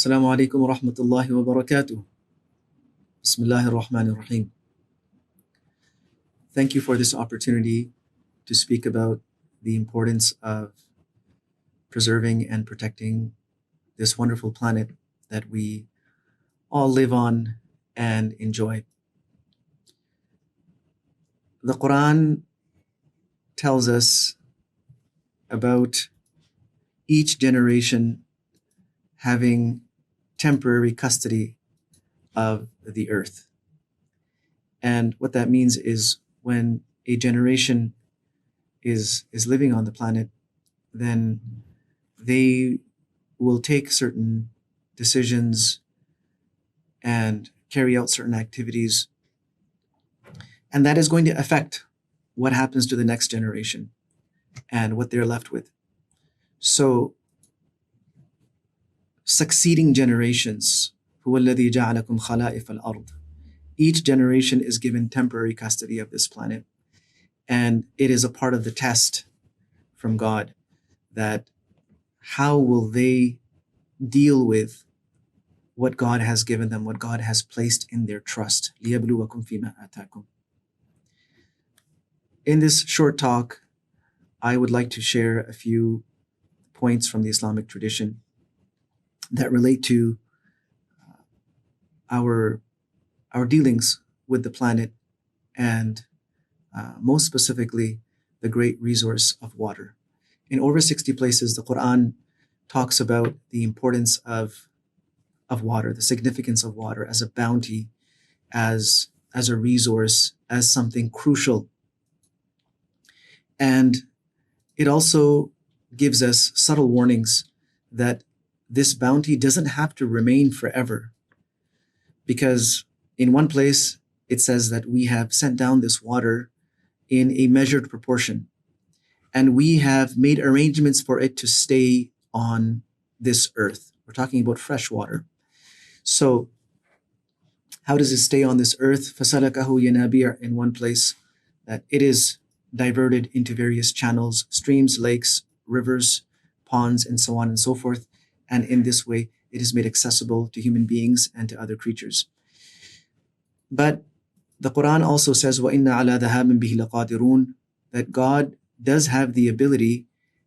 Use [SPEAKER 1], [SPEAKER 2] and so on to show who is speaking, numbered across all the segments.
[SPEAKER 1] Assalamu alaikum wa rahmatullahi wa barakatuh. Bismillahir Rahmanir Rahim. Thank you for this opportunity to speak about the importance of preserving and protecting this wonderful planet that we all live on and enjoy. The Quran tells us about each generation having temporary custody of the earth. And what that means is when a generation is living on the planet, then they will take certain decisions and carry out certain activities, and that is going to affect what happens to the next generation and what they're left with. So succeeding generations, هو الذي جعلكم خلائف الأرض. Each generation is given temporary custody of this planet, and it is a part of the test from God that how will they deal with what God has given them, what God has placed in their trust. لِيَبْلُوَكُمْ فِيمَا آتَاكُمْ. In this short talk, I would like to share a few points from the Islamic tradition that relate to our dealings with the planet and most specifically the great resource of water. In over 60 places, the Quran talks about the importance of water, the significance of water as a bounty, as a resource, as something crucial. And it also gives us subtle warnings that this bounty doesn't have to remain forever, because in one place it says that we have sent down this water in a measured proportion, and we have made arrangements for it to stay on this earth. We're talking about fresh water. So how does it stay on this earth? فَسَلَكَهُ يَنَابِيعَ, in one place, that it is diverted into various channels, streams, lakes, rivers, ponds, and so on and so forth. And in this way, it is made accessible to human beings and to other creatures. But the Quran also says, وَإِنَّ عَلَى ذَهَابٍ بِهِ لَقَادِرُونَ, that God does have the ability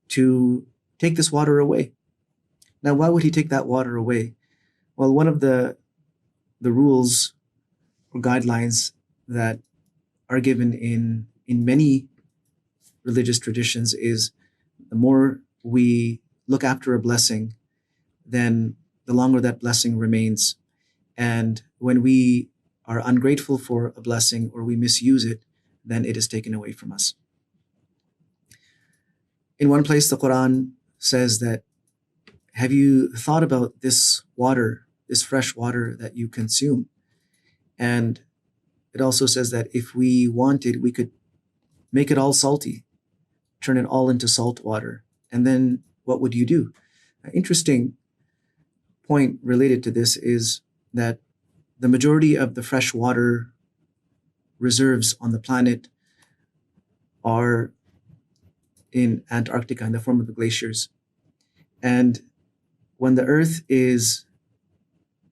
[SPEAKER 1] to take this water away. Now, why would he take that water away? Well, one of the rules or guidelines that are given in many religious traditions is the more we look after a blessing, then the longer that blessing remains. And when we are ungrateful for a blessing or we misuse it, then it is taken away from us. In one place, the Quran says that, have you thought about this water, this fresh water that you consume? And it also says that if we wanted, we could make it all salty, turn it all into salt water. And then what would you do? An interesting point related to this is that the majority of the fresh water reserves on the planet are in Antarctica in the form of the glaciers. And when the Earth is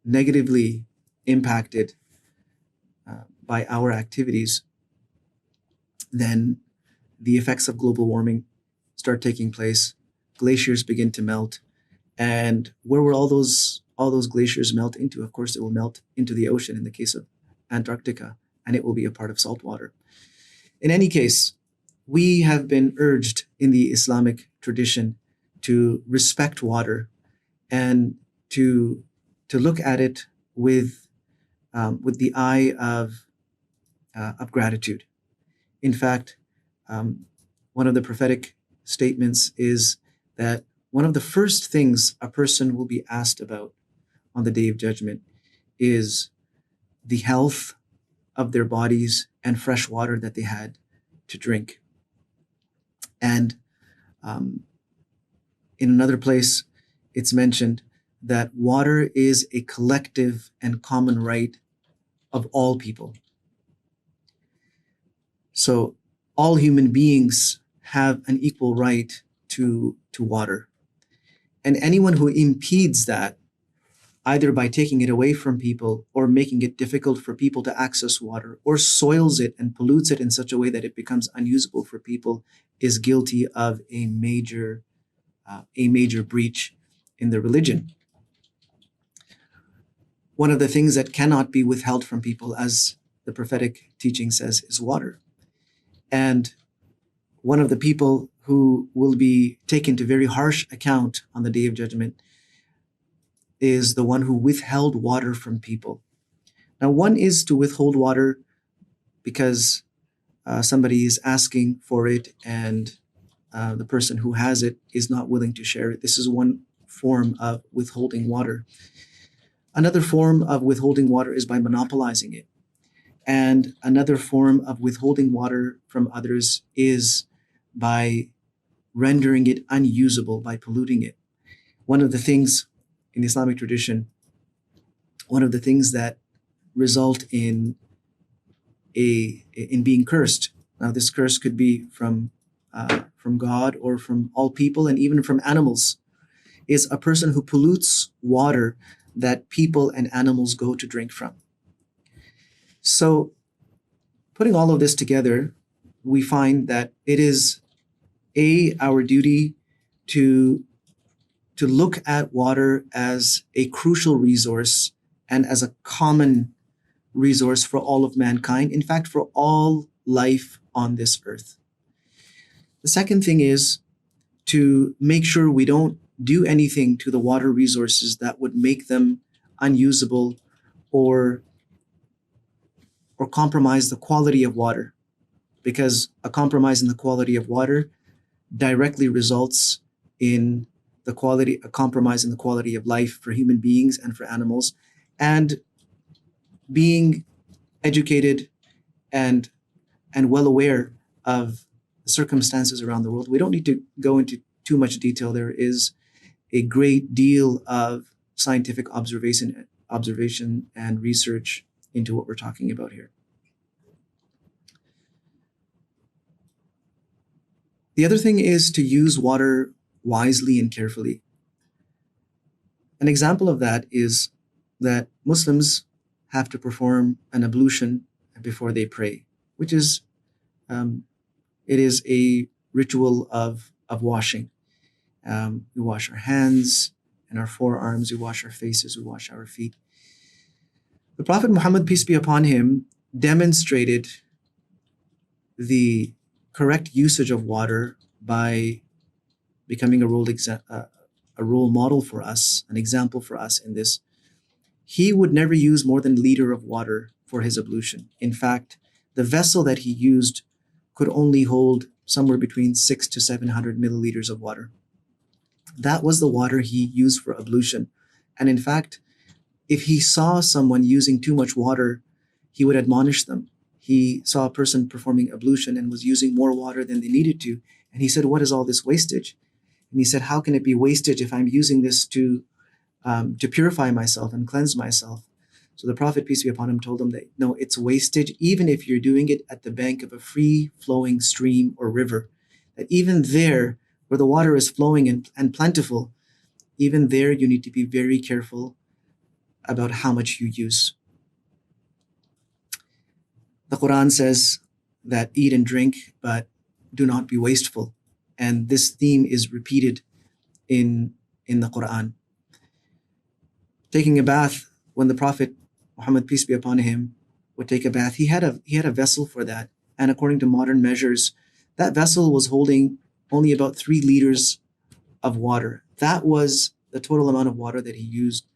[SPEAKER 1] negatively impacted by our activities, then the effects of global warming start taking place. Glaciers begin to melt. And where will all those glaciers melt into? Of course, it will melt into the ocean in the case of Antarctica, and it will be a part of salt water. In any case, we have been urged in the Islamic tradition to respect water and to look at it with the eye of gratitude. In fact, one of the prophetic statements is that one of the first things a person will be asked about on the Day of Judgment is the health of their bodies and fresh water that they had to drink. And in another place, it's mentioned that water is a collective and common right of all people. So all human beings have an equal right to water. And anyone who impedes that either by taking it away from people or making it difficult for people to access water, or soils it and pollutes it in such a way that it becomes unusable for people, is guilty of a major breach in the religion. One of the things that cannot be withheld from people, as the prophetic teaching says, is water. And one of the people who will be taken to very harsh account on the Day of Judgment is the one who withheld water from people. Now, one is to withhold water because somebody is asking for it and the person who has it is not willing to share it. This is one form of withholding water. Another form of withholding water is by monopolizing it. And another form of withholding water from others is by rendering it unusable, by polluting it. One of the things in the Islamic tradition, one of the things that result in being cursed. Now, this curse could be from God or from all people and even from animals, is a person who pollutes water that people and animals go to drink from. So, putting all of this together, we find that it is our duty to look at water as a crucial resource and as a common resource for all of mankind, in fact, for all life on this earth. The second thing is to make sure we don't do anything to the water resources that would make them unusable or compromise the quality of water, because a compromise in the quality of water directly results in a compromise in the quality of life for human beings and for animals. And being educated and well aware of the circumstances around the world, we don't need to go into too much detail. There is a great deal of scientific observation and research into what we're talking about here. The other thing is to use water wisely and carefully. An example of that is that Muslims have to perform an ablution before they pray, which is it is a ritual of washing. We wash our hands and our forearms, we wash our faces, we wash our feet. The Prophet Muhammad, peace be upon him, demonstrated the correct usage of water by becoming a role model for us, an example for us in this. He would never use more than a liter of water for his ablution. In fact, the vessel that he used could only hold somewhere between 600 to 700 milliliters of water. That was the water he used for ablution. And in fact, if he saw someone using too much water, he would admonish them. He saw a person performing ablution and was using more water than they needed to. And he said, "What is all this wastage?" And he said, "How can it be wastage if I'm using this to purify myself and cleanse myself?" So the Prophet, peace be upon him, told him that no, it's wastage, even if you're doing it at the bank of a free-flowing stream or river. That even there, where the water is flowing and plentiful, even there you need to be very careful about how much you use. The Quran says that eat and drink, but do not be wasteful. And this theme is repeated in the Quran. Taking a bath, when the Prophet Muhammad, peace be upon him, would take a bath, he had a vessel for that. And according to modern measures, that vessel was holding only about 3 liters of water. That was the total amount of water that he used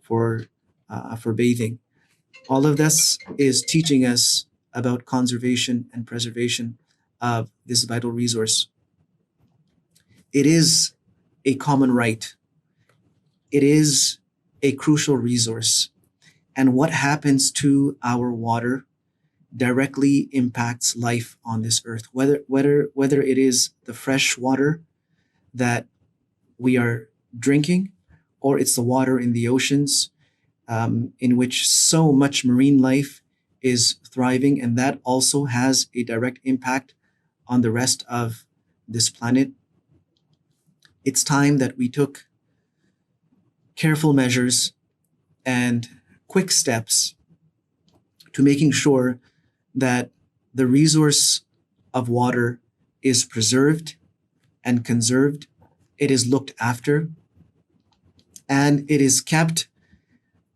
[SPEAKER 1] for bathing. All of this is teaching us about conservation and preservation of this vital resource. It is a common right. It is a crucial resource. And what happens to our water directly impacts life on this earth, whether it is the fresh water that we are drinking, or it's the water in the oceans, in which so much marine life is thriving, and that also has a direct impact on the rest of this planet. It's time that we took careful measures and quick steps to making sure that the resource of water is preserved and conserved, it is looked after, and it is kept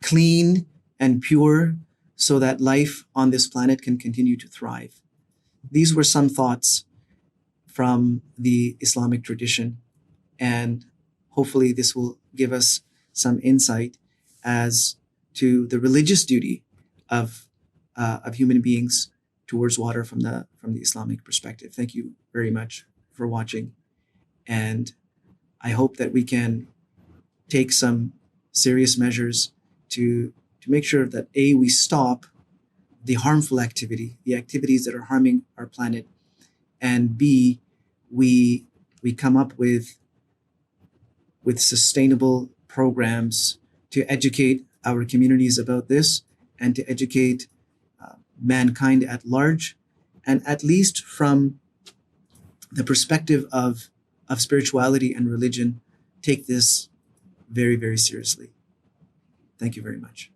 [SPEAKER 1] clean and pure so that life on this planet can continue to thrive. These were some thoughts from the Islamic tradition, and hopefully this will give us some insight as to the religious duty of human beings towards water from the Islamic perspective. Thank you very much for watching, and I hope that we can take some serious measures to make sure that A, we stop the harmful activity, the activities that are harming our planet, and B, we come up with sustainable programs to educate our communities about this and to educate mankind at large, and at least from the perspective of spirituality and religion, take this very, very seriously. Thank you very much.